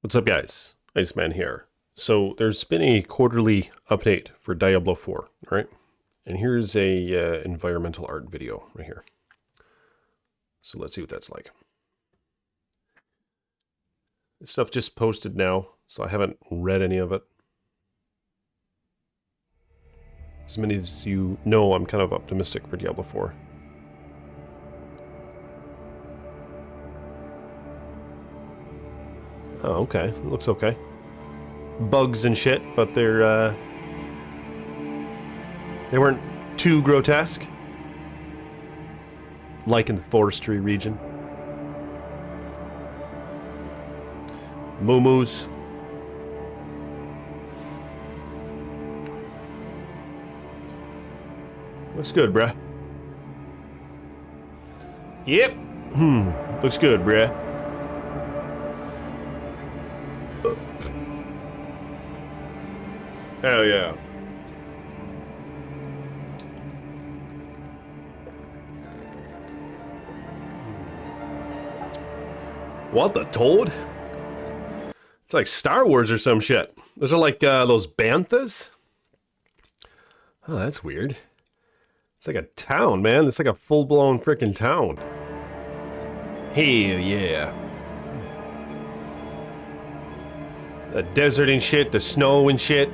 What's up, guys? Iceman here. So there's been a quarterly update for Diablo 4, right? And here's a environmental art video right here. So let's see what that's like. This stuff just posted now, so I haven't read any of it. As many of you know, I'm kind of optimistic for Diablo 4. Oh, okay. It looks okay. Bugs and shit, but they weren't too grotesque. Like in the forestry region. Moo-moos. Looks good, bruh. Yep. Looks good, bruh. Hell yeah. What the toad? It's like Star Wars or some shit. Those are like those banthas? Oh, that's weird. It's like a town, man. It's like a full-blown freaking town. Hell yeah. The desert and shit, the snow and shit.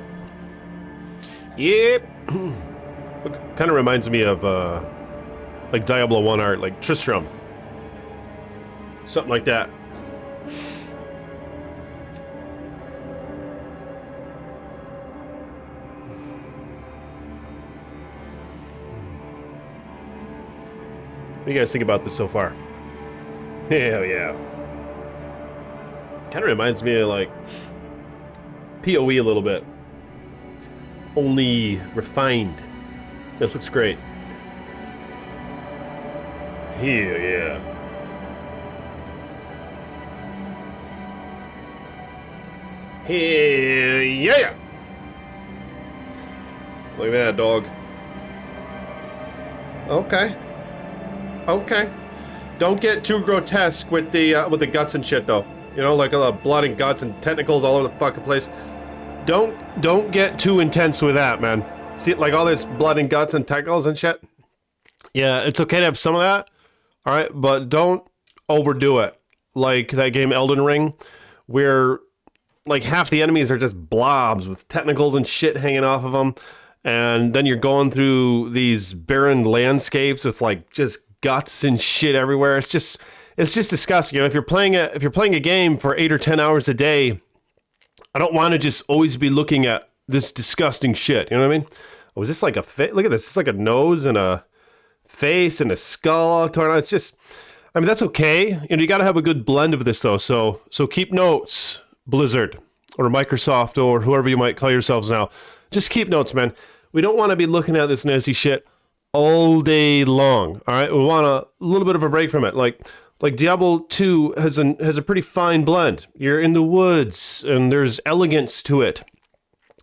Yep. Kind of reminds me of like Diablo 1 art, like Tristram. Something like that. What do you guys think about this so far? Hell yeah. Kind of reminds me of like PoE a little bit. Only refined. This looks great. Hell yeah. Hell yeah. Look at that, dog. Okay. Okay. Don't get too grotesque with the guts and shit, though. You know, like a lot of blood and guts and tentacles all over the fucking place. Don't get too intense with that, man. See, like all this blood and guts and tentacles and shit. Yeah, it's okay to have some of that. All right, but don't overdo it. Like that game Elden Ring, where like half the enemies are just blobs with tentacles and shit hanging off of them, and then you're going through these barren landscapes with like just guts and shit everywhere. It's just disgusting. You know, if you're playing a game for 8 or 10 hours a day, I don't want to just always be looking at this disgusting shit. You know what I mean? Oh, is this like a face? Look at this. It's like a nose and a face and a skull torn out. It's just, I mean, that's okay. You know, you got to have a good blend of this though. So keep notes, Blizzard or Microsoft or whoever you might call yourselves now. Just keep notes, man. We don't want to be looking at this nasty shit all day long. All right, we want a little bit of a break from it. Like Diablo 2 has a pretty fine blend. You're in the woods and there's elegance to it.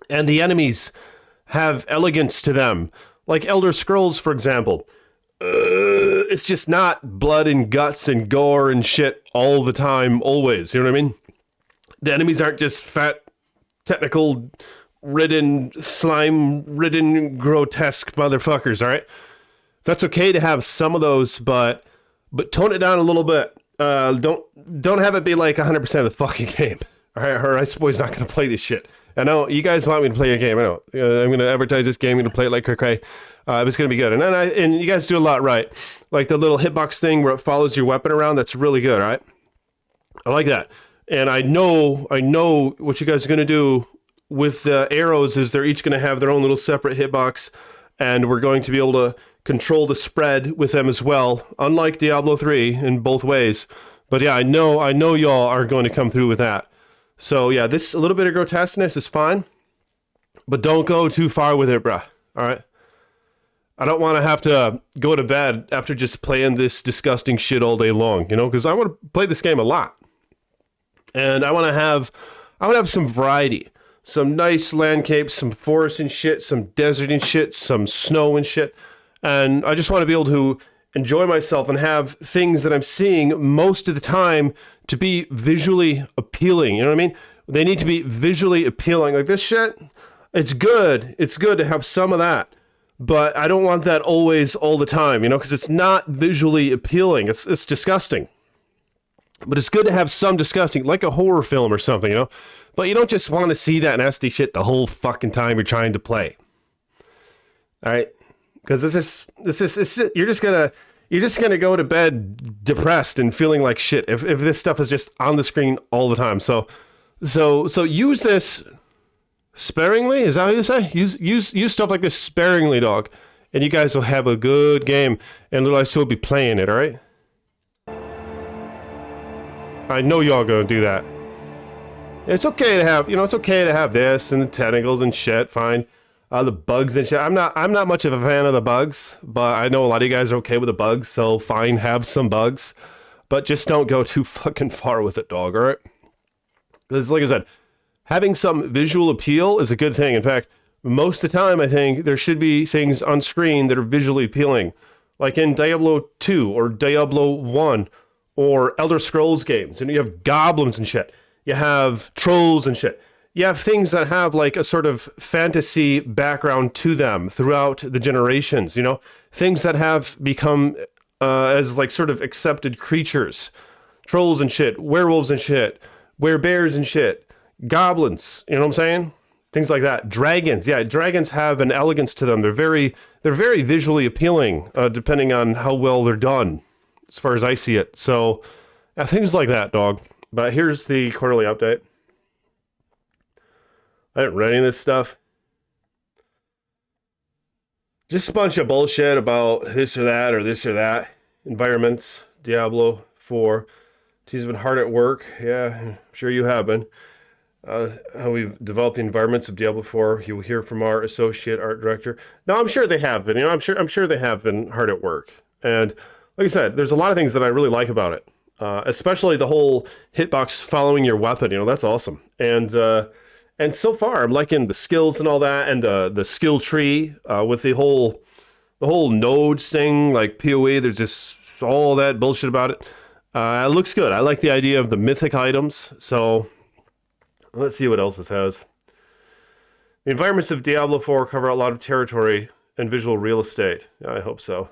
And the enemies have elegance to them. Like Elder Scrolls, for example. It's just not blood and guts and gore and shit all the time, always. You know what I mean? The enemies aren't just fat, technical, ridden, slime-ridden, grotesque motherfuckers, all right? That's okay to have some of those, but tone it down a little bit. Don't have it be like 100% of the fucking game. All right, or Ice Boy's not going to play this shit. I know you guys want me to play a game. I know. I'm going to advertise this game. I'm going to play it like cray. It's going to be good. And you guys do a lot right. Like the little hitbox thing where it follows your weapon around. That's really good. All right. I like that. And I know what you guys are going to do with the arrows is they're each going to have their own little separate hitbox, and we're going to be able to control the spread with them as well, unlike Diablo 3 in both ways. But yeah, I know y'all are going to come through with that. So yeah, this a little bit of grotesqueness is fine, but don't go too far with it, bruh. All right. I don't want to have to go to bed after just playing this disgusting shit all day long, you know, because I want to play this game a lot, and I want to have some variety. Some nice landscapes, some forest and shit, some desert and shit, some snow and shit. And I just want to be able to enjoy myself and have things that I'm seeing most of the time to be visually appealing. appealing. You know what I mean? They need to be visually appealing. Like this shit, it's good. It's good to have some of that. But I don't want that always all the time, you know, because it's not visually appealing. It's disgusting. But it's good to have some disgusting, like a horror film or something, you know? But you don't just want to see that nasty shit the whole fucking time you're trying to play. All right? Because you're just gonna go to bed depressed and feeling like shit if this stuff is just on the screen all the time. So use this sparingly. Is that how you say? Use stuff like this sparingly, dog, and you guys will have a good game. And Little Ice will be playing it. All right. I know y'all gonna do that. It's okay to have, it's okay to have this and the tentacles and shit. Fine. The bugs and shit. I'm not much of a fan of the bugs, but I know a lot of you guys are okay with the bugs, so fine, have some bugs, but just don't go too fucking far with it, dog. All right? Because, like I said, having some visual appeal is a good thing. In fact, most of the time, I think there should be things on screen that are visually appealing, like in Diablo 2 or Diablo 1 or Elder Scrolls games, and you have goblins and shit. You have trolls and shit. You have things that have like a sort of fantasy background to them throughout the generations, you know, things that have become as like sort of accepted creatures, trolls and shit, werewolves and shit, werebears and shit, goblins, you know what I'm saying? Things like that. Dragons. Yeah, dragons have an elegance to them. They're very visually appealing, depending on how well they're done, as far as I see it. So, things like that, dog. But here's the quarterly update. I didn't read any of this stuff. Just a bunch of bullshit about this or that. Environments, Diablo 4. She's been hard at work. Yeah, I'm sure you have been. How we've developed the environments of Diablo 4. You will hear from our associate art director. No, I'm sure they have been. I'm sure they have been hard at work. And like I said, there's a lot of things that I really like about it. Especially the whole hitbox following your weapon. That's awesome. And so far, I'm liking the skills and all that, and the skill tree with the whole nodes thing, like PoE. There's just all that bullshit about it. It looks good. I like the idea of the mythic items. So let's see what else this has. The environments of Diablo 4 cover a lot of territory and visual real estate. Yeah, I hope so.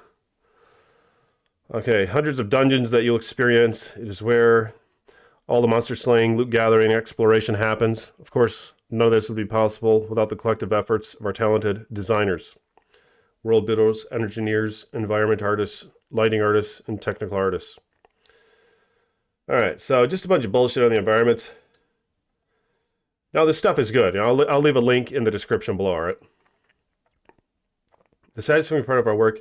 Okay, hundreds of dungeons that you'll experience. It is where all the monster slaying, loot gathering, exploration happens. Of course, none of this would be possible without the collective efforts of our talented designers, world builders, engineers, environment artists, lighting artists, and technical artists. All right, so just a bunch of bullshit on the environments. Now, this stuff is good. I'll leave a link in the description below, all right? The satisfying part of our work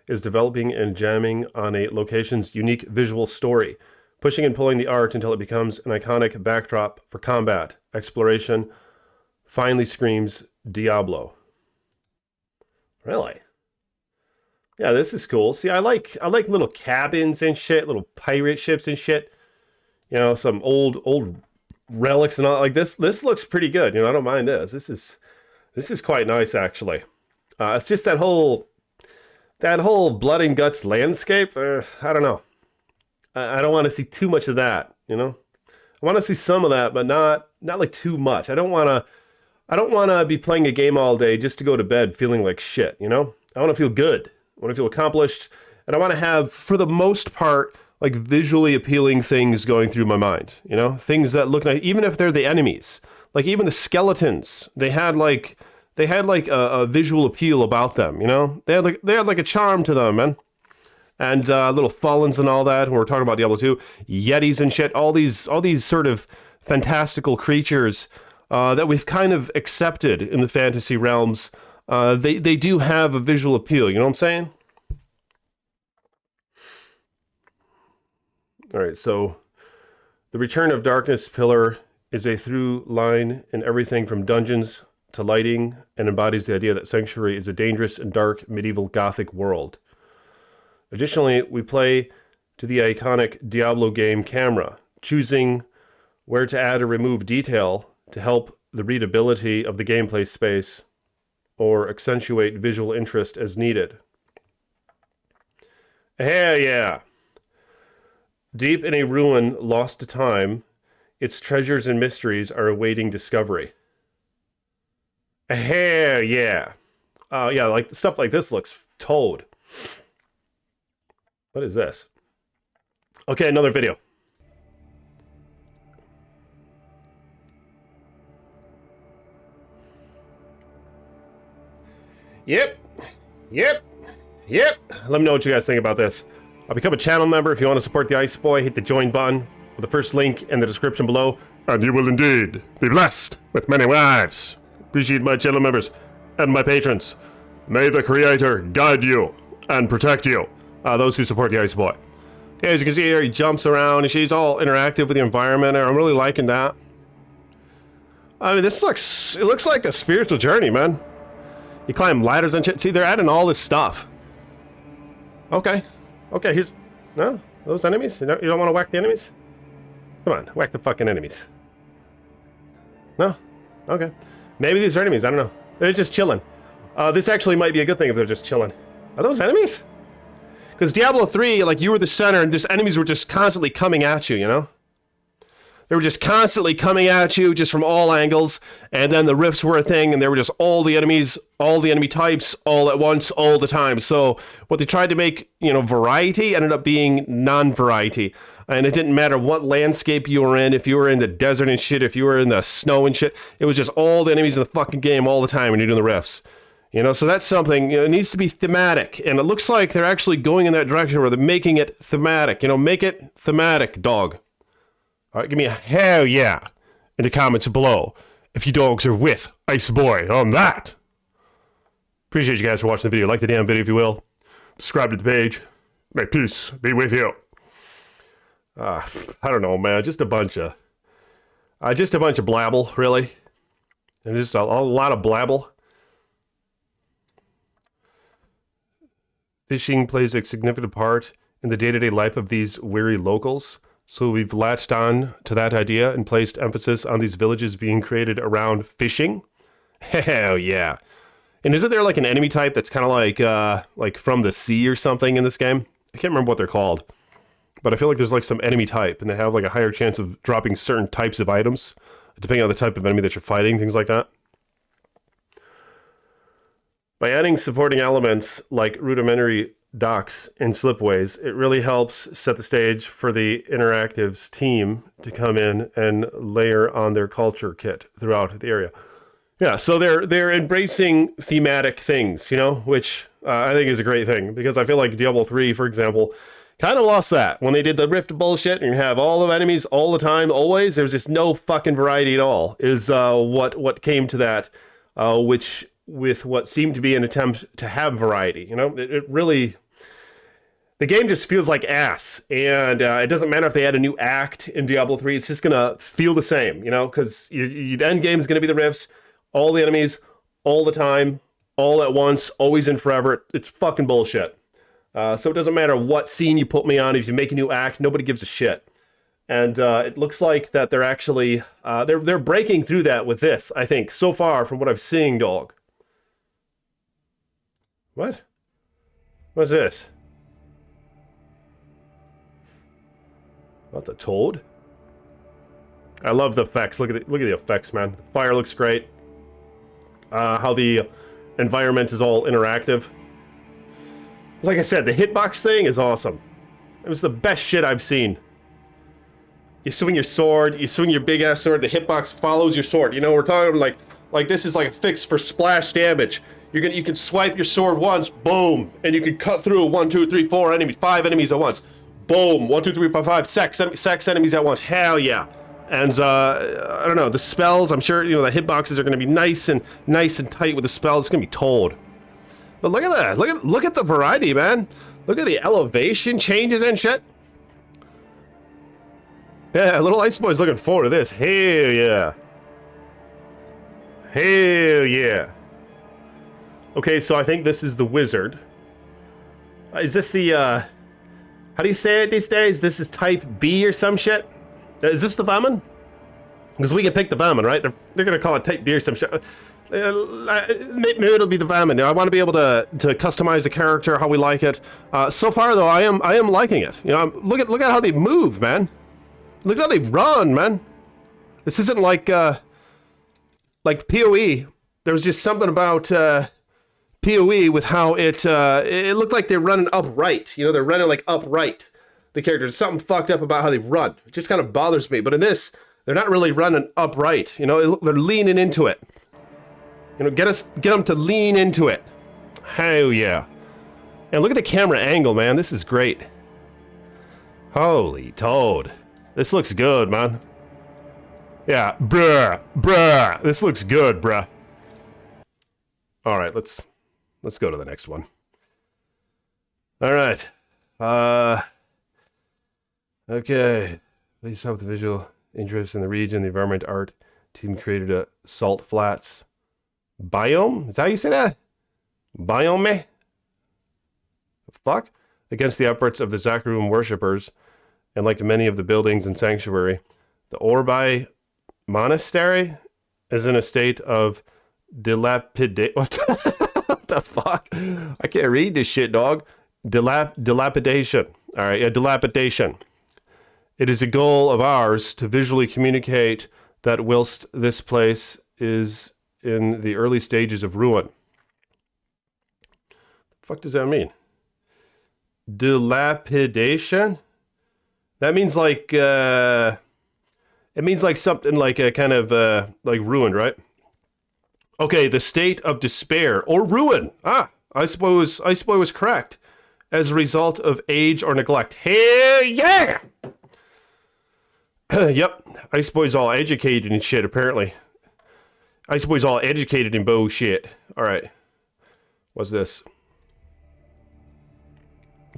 is developing and jamming on a location's unique visual story, pushing and pulling the art until it becomes an iconic backdrop for combat, exploration, finally screams Diablo. Really? Yeah, this is cool. See, I like little cabins and shit, little pirate ships and shit. Some old relics and all like this. This looks pretty good. I don't mind this. This is quite nice, actually. It's just that whole blood and guts landscape. I don't know. I don't want to see too much of that. I want to see some of that, but not like too much. I don't want to be playing a game all day just to go to bed feeling like shit. I want to feel good. I want to feel accomplished, and I want to have, for the most part, like visually appealing things going through my mind. Things that look like, even if they're the enemies, like even the skeletons, they had like a visual appeal about them. They had like a charm to them, man. And little fallens and all that. When we're talking about Diablo 2, yetis and shit, all these sort of fantastical creatures that we've kind of accepted in the fantasy realms. They do have a visual appeal. You know what I'm saying? All right, so the Return of Darkness pillar is a through line in everything from dungeons to lighting, and embodies the idea that Sanctuary is a dangerous and dark medieval Gothic world. Additionally, we play to the iconic Diablo game camera, choosing where to add or remove detail to help the readability of the gameplay space or accentuate visual interest as needed. Hell yeah! Deep in a ruin lost to time, Its treasures and mysteries are awaiting discovery. Hell yeah. Yeah, like stuff like this looks toad. What is this? Okay, another video. Yep. Let me know what you guys think about this. I'll become a channel member if you want to support the Ice Boy. Hit the join button with the first link in the description below. And you will indeed be blessed with many wives. Appreciate my channel members and my patrons. May the Creator guide you and protect you. Those who support the Ice Boy. Okay, as you can see here, he jumps around and she's all interactive with the environment. I'm really liking that. I mean, it looks like a spiritual journey, man. You climb ladders and shit. See, they're adding all this stuff. Okay, here's... No? Those enemies? You don't want to whack the enemies? Come on, whack the fucking enemies. No? Okay. Maybe these are enemies, I don't know. They're just chilling. This actually might be a good thing if they're just chilling. Are those enemies? Because Diablo 3, like, you were the center and just enemies were just constantly coming at you, you know? They were just constantly coming at you just from all angles, and then the rifts were a thing, and there were just all the enemies, all the enemy types, all at once, all the time. So what they tried to make, you know, variety ended up being non-variety. And it didn't matter what landscape you were in, if you were in the desert and shit, if you were in the snow and shit, it was just all the enemies in the fucking game all the time when you're doing the rifts. You know, so that's something, you know, it needs to be thematic, and it looks like they're actually going in that direction where they're making it thematic. You know, make it thematic, dog. All right, give me a hell yeah in the comments below if you dogs are with Ice Boy on that. Appreciate you guys for watching the video. Like the damn video if you will. Subscribe to the page. May peace be with you. I don't know, man. Just a bunch of blabble, really. And just a lot of blabble. Fishing plays a significant part in the day-to-day life of these weary locals. So we've latched on to that idea and placed emphasis on these villages being created around fishing. Hell yeah. And isn't there like an enemy type that's kind of like from the sea or something in this game? I can't remember what they're called. But I feel like there's like some enemy type and they have like a higher chance of dropping certain types of items, depending on the type of enemy that you're fighting, things like that. By adding supporting elements like rudimentary docks and slipways, it really helps set the stage for the interactives team to come in and layer on their culture kit throughout the area. Yeah, so they're embracing thematic things, you know, which I think is a great thing, because I feel like Diablo 3, for example, kind of lost that when they did the rift bullshit and you have all of enemies all the time, always. There's just no fucking variety at all, is what came to that, which with what seemed to be an attempt to have variety, you know, it really... The game just feels like ass, and it doesn't matter if they add a new act in Diablo 3, it's just gonna feel the same, you know, because the end game is gonna be the rifts, all the enemies, all the time, all at once, always and forever. It's fucking bullshit. So it doesn't matter what scene you put me on, if you make a new act, nobody gives a shit. And it looks like that they're actually, they're breaking through that with this, I think, so far from what I've seen, dog. What? What's this? Not the toad? I love the effects. Look at the effects, man. The fire looks great. How the environment is all interactive. Like I said, the hitbox thing is awesome. It was the best shit I've seen. You swing your sword, you swing your big ass sword, the hitbox follows your sword. You know, we're talking like this is like a fix for splash damage. You can swipe your sword once, boom, and you can cut through 1, 2, 3, 4 enemies, 5 enemies at once. Boom, 1, 2, 3, 4, 5, 6 enemies at once. Hell yeah. And I don't know, the spells, I'm sure, you know, the hitboxes are going to be nice and tight with the spells. It's going to be told. But look at that. Look at the variety, man. Look at the elevation changes and shit. Yeah, little Ice Boy's looking forward to this. Hell yeah. Hell yeah. Okay, so I think this is the wizard. Is this the, how do you say it these days? This is type B or some shit? Is this the famine? Because we can pick the famine, right? They're gonna call it type B or some shit. Maybe it'll be the famine. I want to be able to customize the character how we like it. So far though, I am liking it. You know, look at how they move, man. Look at how they run, man. This isn't like PoE. There was just something about PoE with how it looked like they're running upright. You know, they're running like upright. The characters. Something fucked up about how they run. It just kind of bothers me. But in this, they're not really running upright. You know, they're leaning into it. You know, get them to lean into it. Hell yeah. And look at the camera angle, man. This is great. Holy toad. This looks good, man. Yeah, bruh. This looks good, bruh. All right, let's go to the next one. All right. Okay. Based off the visual interest in the region, the environment art team created a salt flats biome. Is that how you say that? Biome? The fuck? Against the efforts of the Zakarum worshippers, and like many of the buildings in Sanctuary, the Orbai Monastery is in a state of dilapidation. What the fuck? I can't read this shit, dog. Dilapidation. All right, yeah, dilapidation. It is a goal of ours to visually communicate that whilst this place is in the early stages of ruin. The fuck does that mean? Dilapidation? That means like, it means like something like a kind of, like ruined, right? Okay, the state of despair or ruin. Ah, I suppose was correct. As a result of age or neglect. Hell yeah! Yep, I suppose all educated and shit, apparently. I suppose all educated in bullshit. Alright. What's this?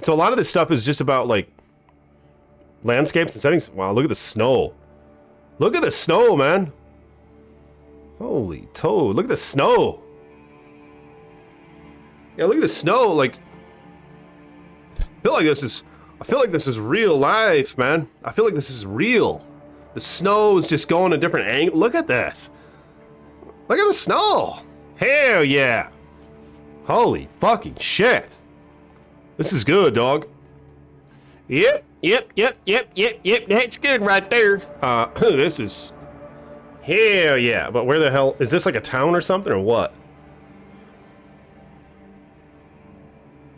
So a lot of this stuff is just about, like, landscapes and settings. Wow, look at the snow. Look at the snow, man. Holy toad. Look at the snow. Yeah, look at the snow. Like, I feel like this is real life, man. I feel like this is real. The snow is just going a different angle. Look at this. Look at the snow. Hell yeah. Holy fucking shit. This is good, dog. Yep. That's good right there. This is... Hell yeah. But where the hell... Is this like a town or something or what?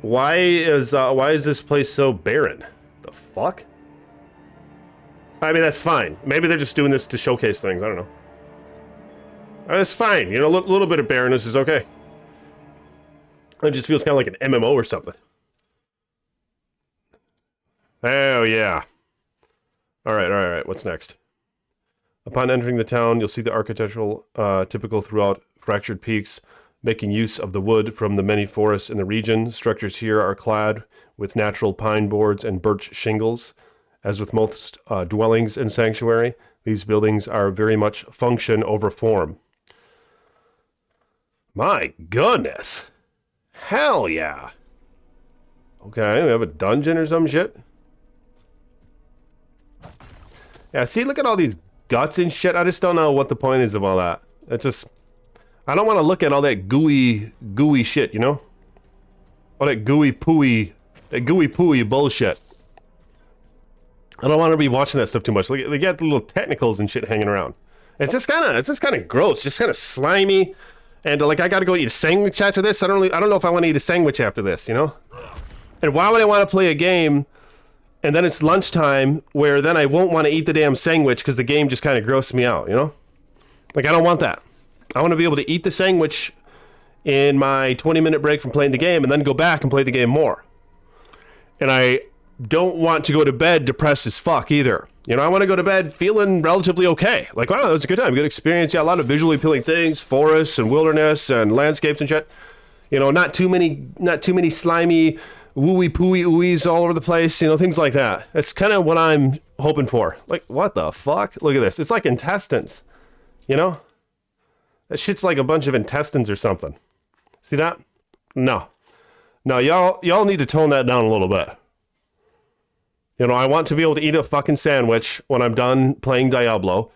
Why is this place so barren? The fuck? I mean, that's fine. Maybe they're just doing this to showcase things. I don't know. That's fine. You know, a little bit of barrenness is okay. It just feels kind of like an MMO or something. Oh, yeah. All right. What's next? Upon entering the town, you'll see the architectural typical throughout fractured peaks, making use of the wood from the many forests in the region. Structures here are clad with natural pine boards and birch shingles. As with most dwellings in Sanctuary, these buildings are very much function over form. My goodness. Hell yeah. Okay, we have a dungeon or some shit. Yeah, see, look at all these guts and shit. I just don't know what the point is of all that. It's just... I don't want to look at all that gooey shit, you know? All that gooey pooey bullshit. I don't want to be watching that stuff too much. They got the little technicals and shit hanging around. It's just kind of gross, just kind of slimy. And like, I got to go eat a sandwich after this. I don't know if I want to eat a sandwich after this, you know? And why would I want to play a game and then it's lunchtime where then I won't want to eat the damn sandwich because the game just kind of grosses me out, you know? Like, I don't want that. I want to be able to eat the sandwich in my 20-minute break from playing the game and then go back and play the game more. And I don't want to go to bed depressed as fuck either. You know, I want to go to bed feeling relatively okay. Like, wow, that was a good time, good experience. Yeah, a lot of visually appealing things, forests and wilderness and landscapes and shit. You know, not too many slimy wooey pooey ooies all over the place, you know, things like that. That's kind of what I'm hoping for. Like, what the fuck? Look at this. It's like intestines, you know? That shit's like a bunch of intestines or something. See that? No, y'all need to tone that down a little bit. You know, I want to be able to eat a fucking sandwich when I'm done playing Diablo,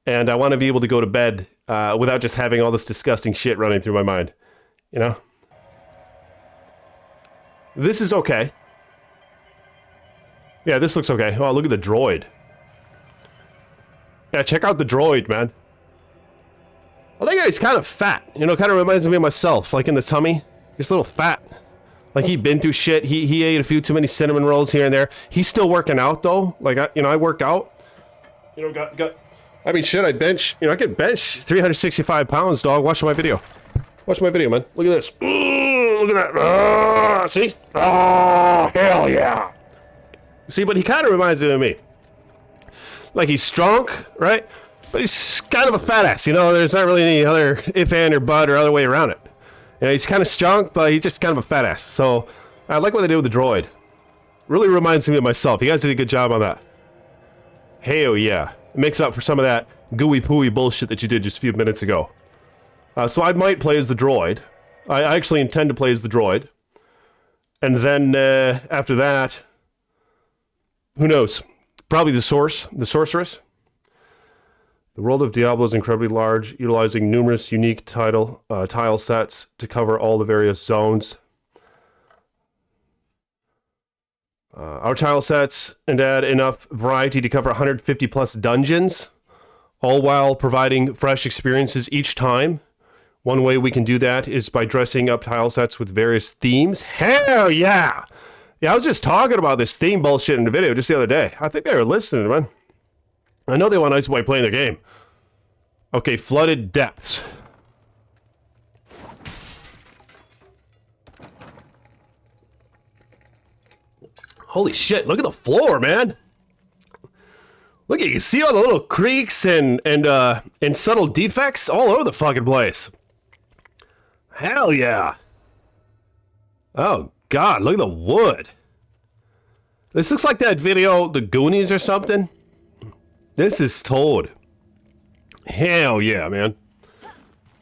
and I want to be able to go to bed without just having all this disgusting shit running through my mind. You know? This is okay. Yeah, this looks okay. Oh, look at the droid. Yeah, check out the droid, man. I think he's kind of fat. You know, kind of reminds me of myself, like in the tummy. He's a little fat. Like he'd been through shit. He ate a few too many cinnamon rolls here and there. He's still working out though. Like I work out. You know, I mean, shit. I bench. You know, I can bench 365 pounds, dog. Watch my video. Watch my video, man. Look at this. Look at that. See? Oh, hell yeah. See, but he kind of reminds me of me. Like he's strong, right? But he's kind of a fat ass, you know? There's not really any other if, and, or but, or other way around it. You know, he's kind of strong, but he's just kind of a fat ass. So, I like what they did with the droid. Really reminds me of myself. You guys did a good job on that. Hell yeah. It makes up for some of that gooey pooey bullshit that you did just a few minutes ago. So I might play as the droid. I actually intend to play as the droid. And then, after that, who knows? Probably the sorceress. The world of Diablo is incredibly large, utilizing numerous unique tile sets to cover all the various zones. Our tile sets and add enough variety to cover 150 plus dungeons, all while providing fresh experiences each time. One way we can do that is by dressing up tile sets with various themes. Hell yeah! Yeah, I was just talking about this theme bullshit in the video just the other day. I think they were listening, man. I know they want Ice Boy playing their game. Okay, flooded depths. Holy shit, look at the floor, man. Look, you can see all the little creaks and subtle defects all over the fucking place. Hell yeah. Oh god, look at the wood. This looks like that video, The Goonies or something. This is Toad. Hell yeah, man.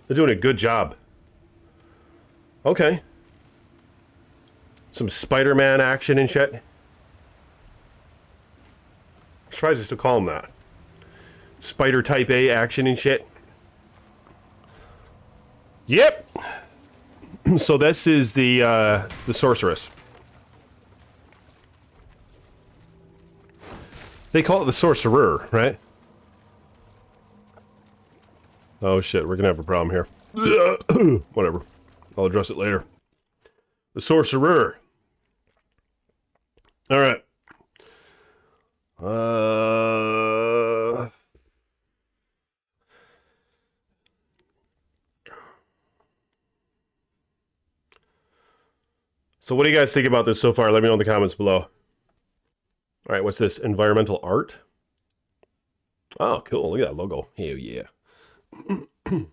They're doing a good job. Okay. Some Spider-Man action and shit. Surprised us to call him that. Spider Type A action and shit. Yep. So this is the sorceress. They call it the sorcerer, right? Oh shit, we're gonna have a problem here. Whatever. I'll address it later. The sorcerer. Alright. So what do you guys think about this so far? Let me know in the comments below. Alright, what's this? Environmental art? Oh, cool. Look at that logo. Hell yeah. The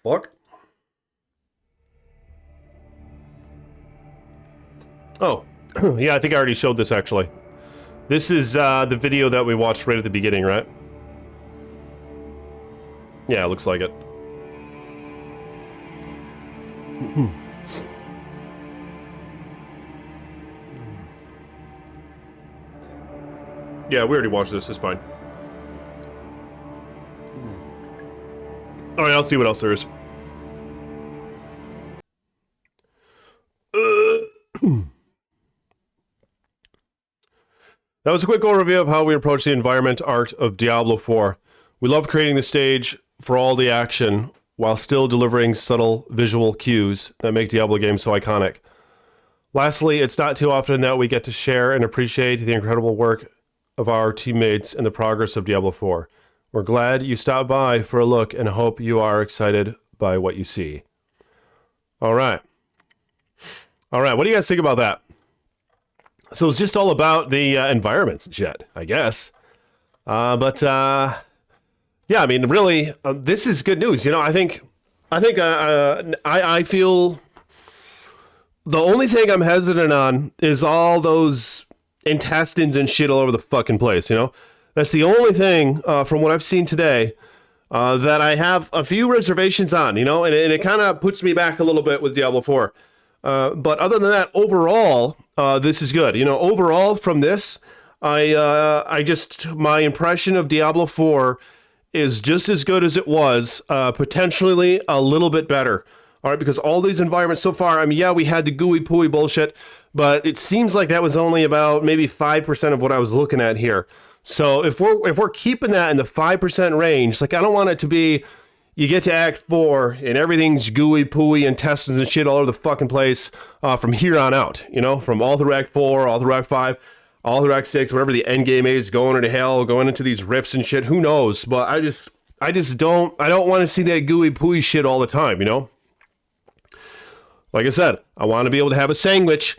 fuck? Oh, yeah, I think I already showed this actually. This is the video that we watched right at the beginning, right? Yeah, it looks like it. Yeah, we already watched this. It's fine. Alright, I'll see what else there is. That was a quick overview of how we approach the environment art of Diablo 4. We love creating the stage for all the action while still delivering subtle visual cues that make Diablo games so iconic. Lastly, it's not too often that we get to share and appreciate the incredible work of our teammates and the progress of Diablo 4. We're glad you stopped by for a look and hope you are excited by what you see. Alright. Alright, what do you guys think about that? So it's just all about the environments and shit, I guess. Yeah, I mean, really, this is good news. You know, I feel the only thing I'm hesitant on is all those intestines and shit all over the fucking place, you know? That's the only thing, from what I've seen today, that I have a few reservations on, you know? And it kind of puts me back a little bit with Diablo 4. But other than that, overall, this is good. You know, overall from this, my impression of Diablo 4 is just as good as it was, potentially a little bit better. All right, because all these environments so far, I mean, yeah, we had the gooey pooey bullshit, but it seems like that was only about maybe 5% of what I was looking at here. So if we're keeping that in the 5% range, like I don't want it to be you get to Act 4 and everything's gooey pooey, intestines and shit all over the fucking place from here on out, you know, from all through Act 4, all through Act 5, all through Act 6, whatever the end game is, going into hell, going into these rifts and shit, who knows? But I don't want to see that gooey pooey shit all the time, you know? Like I said, I want to be able to have a sandwich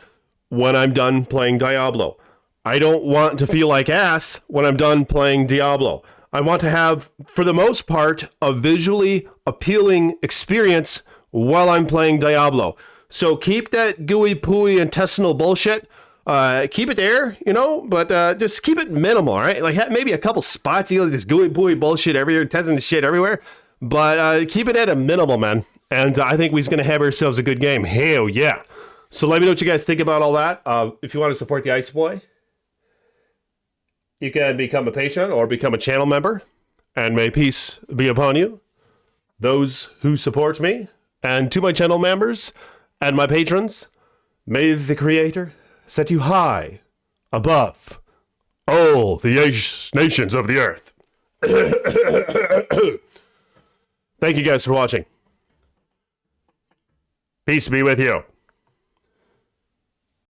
when I'm done playing Diablo. I don't want to feel like ass when I'm done playing Diablo. I want to have, for the most part, a visually appealing experience while I'm playing Diablo. So keep that gooey pooey intestinal bullshit. Keep it there, you know, but just keep it minimal, all right? Like maybe a couple spots, you know, just gooey pooey bullshit everywhere, intestinal shit everywhere. But keep it at a minimal, man. And I think we're going to have ourselves a good game. Hell yeah. So let me know what you guys think about all that. If you want to support the Ice Boy, you can become a patron or become a channel member. And may peace be upon you, those who support me, and to my channel members and my patrons, may the Creator set you high above all the nations of the earth. Thank you guys for watching. Peace be with you.